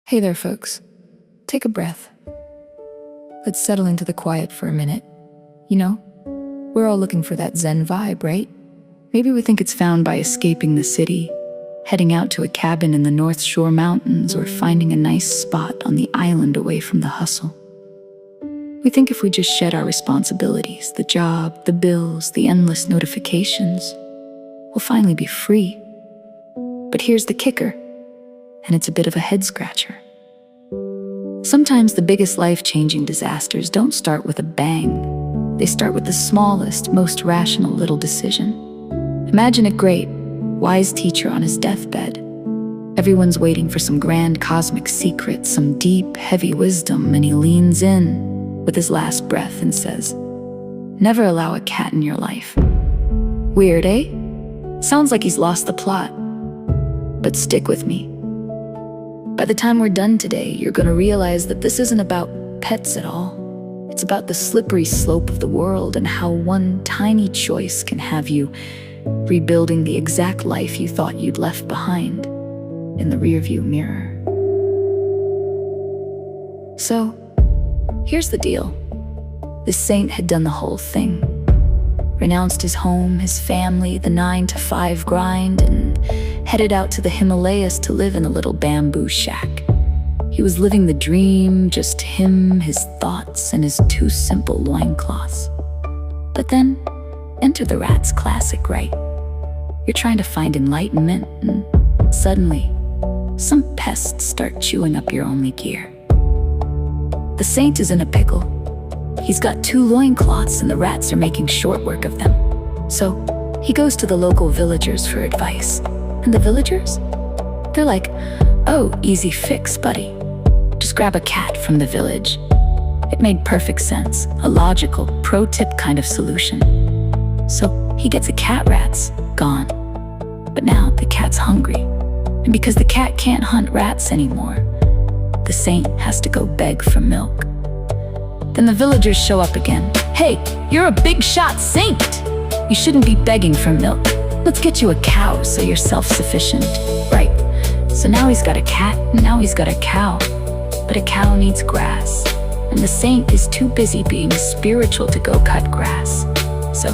Hey there, folks. Take a breath. Let's settle into the quiet for a minute. You know, we're all looking for that Zen vibe, right? Maybe we think it's found by escaping the city, heading out to a cabin in the North Shore Mountains, or finding a nice spot on the island away from the hustle. We think if we just shed our responsibilities, the job, the bills, the endless notifications, we'll finally be free. But here's the kicker, and it's a bit of a head-scratcher. Sometimes the biggest life-changing disasters don't start with a bang. They start with the smallest, most rational little decision. Imagine a great, wise teacher on his deathbed. Everyone's waiting for some grand cosmic secret, some deep, heavy wisdom, and he leans in with his last breath and says, "Never allow a cat in your life." Weird, eh? Sounds like he's lost the plot. But stick with me. By the time we're done today, you're gonna realize that this isn't about pets at all. It's about the slippery slope of the world and how one tiny choice can have you rebuilding the exact life you thought you'd left behind in the rearview mirror. So, here's the deal. This saint had done the whole thing. Renounced his home, his family, the 9-to-5 grind, and headed out to the Himalayas to live in a little bamboo shack. He was living the dream, just him, his thoughts, and his 2 simple loincloths. But then, enter the rat's classic, right? You're trying to find enlightenment, and suddenly, some pests start chewing up your only gear. The saint is in a pickle. He's got 2 loincloths, and the rats are making short work of them. So, he goes to the local villagers for advice. And the villagers? They're like, "Oh, easy fix, buddy. Just grab a cat from the village." It made perfect sense, a logical, pro-tip kind of solution. So he gets a cat, rats gone. But now the cat's hungry. And because the cat can't hunt rats anymore, the saint has to go beg for milk. Then the villagers show up again. "Hey, you're a big shot saint. You shouldn't be begging for milk. Let's get you a cow so you're self-sufficient." Right. So now he's got a cat, and now he's got a cow. But a cow needs grass, and the saint is too busy being spiritual to go cut grass. So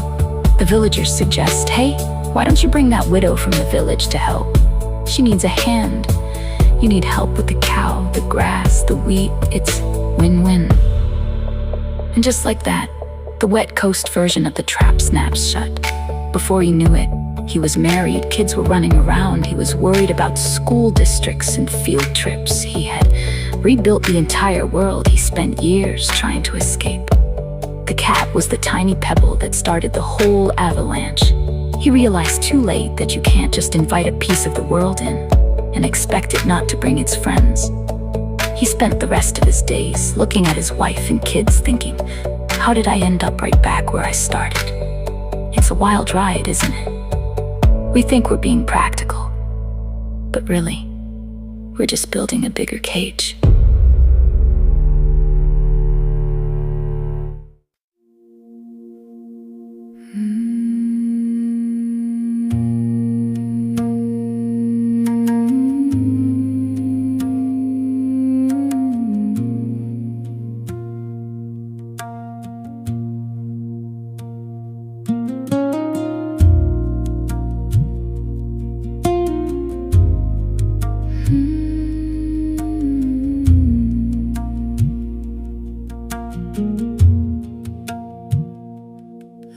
the villagers suggest, "Hey, why don't you bring that widow from the village to help? She needs a hand. You need help with the cow, the grass, the wheat. It's win-win." And just like that, the wet coast version of the trap snaps shut. Before he knew it, he was married, kids were running around, he was worried about school districts and field trips. He had rebuilt the entire world he spent years trying to escape. The cat was the tiny pebble that started the whole avalanche. He realized too late that you can't just invite a piece of the world in and expect it not to bring its friends. He spent the rest of his days looking at his wife and kids thinking, "How did I end up right back where I started?" It's a wild ride, isn't it? We think we're being practical, but really, we're just building a bigger cage.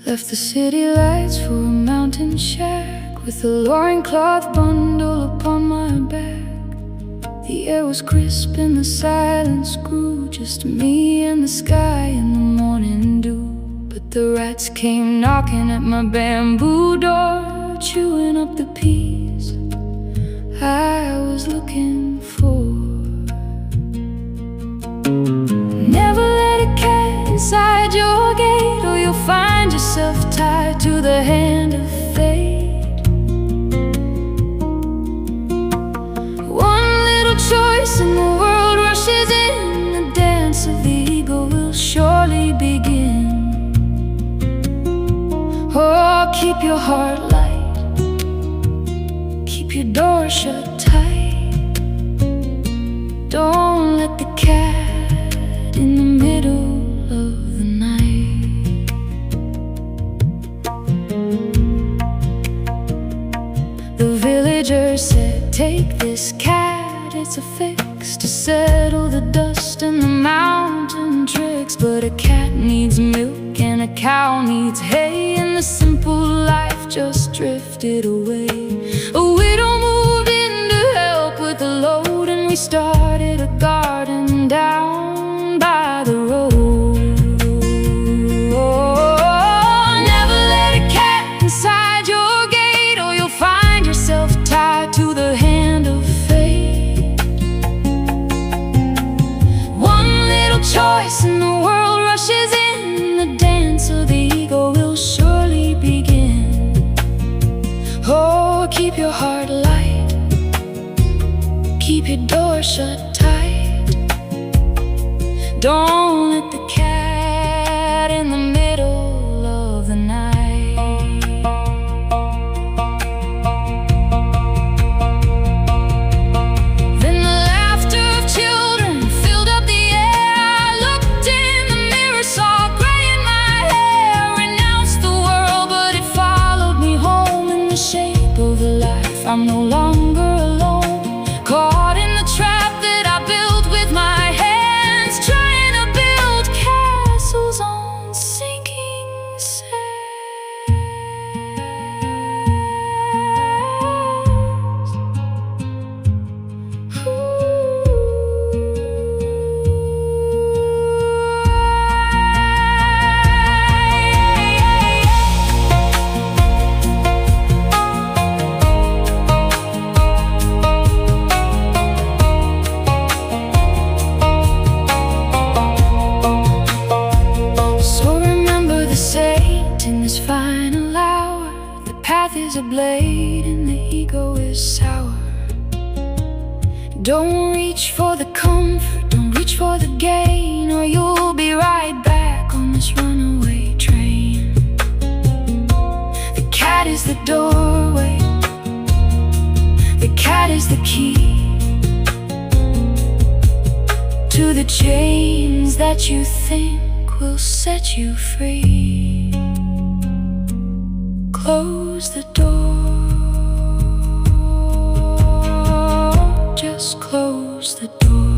Left the city lights for a mountain shack with a loincloth bundle upon my back. The air was crisp and the silence grew, just me and the sky in the morning dew. But the rats came knocking at my bamboo door, chewing up the peas I was looking for. Never let a cat inside your gate, or you'll find yourself tied to the hand of fate. One little choice and the world rushes in. The dance of the ego will surely begin. Oh, keep your heart light, keep your door shut tight. Don't let the cat in the middle of the night. The villager said, take this cat, it's a fix to settle the dust and the mountain tricks. But a cat needs milk and a cow needs hay, and the simple life just drifted away. A widow moved in to help with the load, and we started a garden down by the road. Never let a cat inside your gate, or you'll find yourself tied to the hand of fate. One little choice and the world rushes in, the dance of the ego will surely begin. Oh, keep your heart light, keep your door shut tight. Don't let the cat in the middle of the night. Then the laughter of children filled up the air. I looked in the mirror, saw gray in my hair. Renounced the world, but it followed me home in the shape of a life. I'm no longer alone, caught in the trap that I built with my hands, trying to build castles on sinking a blade and the ego is sour. Don't reach for the comfort, don't reach for the gain, or you'll be right back on this runaway train. The cat is the doorway, the cat is the key to the chains that you think will set you free. Close the door, just close the door.